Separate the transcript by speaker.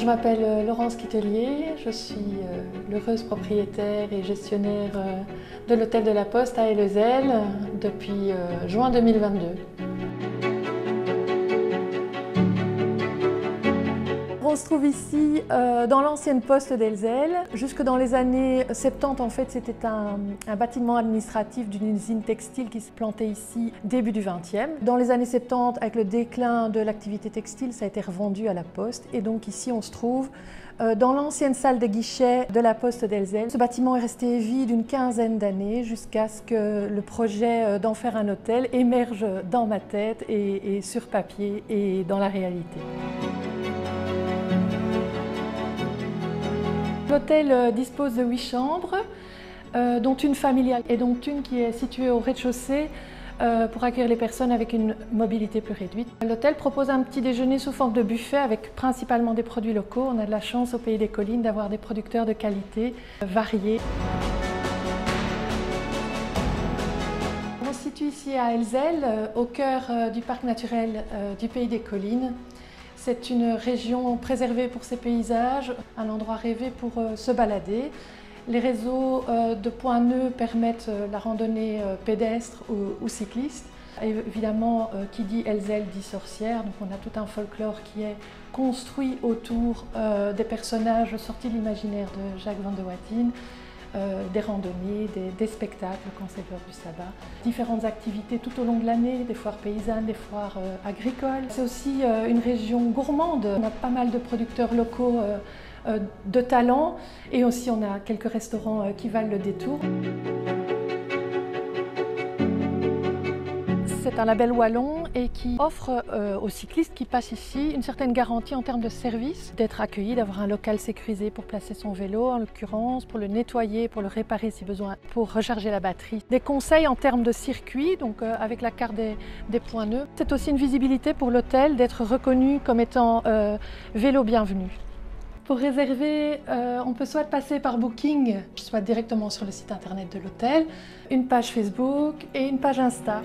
Speaker 1: m'appelle Laurence Quitelier, je suis l'heureuse propriétaire et gestionnaire de l'hôtel de la Poste à Ellezel depuis juin 2022. On se trouve ici dans l'ancienne poste d'Ellezel. Jusque dans les années 70, en fait, c'était un bâtiment administratif d'une usine textile qui se plantait ici début du XXe. Dans les années 70, avec le déclin de l'activité textile, ça a été revendu à la Poste. Et donc ici, on se trouve dans l'ancienne salle de guichet de la Poste d'Ellezel. Ce bâtiment est resté vide une quinzaine d'années jusqu'à ce que le projet d'en faire un hôtel émerge dans ma tête et sur papier et dans la réalité. L'hôtel dispose de 8 chambres, dont une familiale et dont une qui est située au rez-de-chaussée pour accueillir les personnes avec une mobilité plus réduite. L'hôtel propose un petit déjeuner sous forme de buffet avec principalement des produits locaux. On a de la chance au Pays des Collines d'avoir des producteurs de qualité variés. On se situe ici à Ellezel, au cœur du parc naturel du Pays des Collines. C'est une région préservée pour ses paysages, un endroit rêvé pour se balader. Les réseaux de points nœuds permettent la randonnée pédestre ou cycliste. Et évidemment, qui dit Ellezel dit sorcière, donc on a tout un folklore qui est construit autour des personnages sortis de l'imaginaire de Jacques van de Wattien. Des randonnées, des spectacles quand c'est l'heure du sabbat. Différentes activités tout au long de l'année, des foires paysannes, des foires agricoles. C'est aussi une région gourmande. On a pas mal de producteurs locaux de talent et aussi on a quelques restaurants qui valent le détour. C'est un label wallon et qui offre aux cyclistes qui passent ici une certaine garantie en termes de service, d'être accueilli, d'avoir un local sécurisé pour placer son vélo en l'occurrence, pour le nettoyer, pour le réparer si besoin, pour recharger la batterie. Des conseils en termes de circuit, donc avec la carte des points nœuds. C'est aussi une visibilité pour l'hôtel d'être reconnu comme étant vélo bienvenu. Pour réserver, on peut soit passer par Booking, soit directement sur le site internet de l'hôtel, une page Facebook et une page Insta.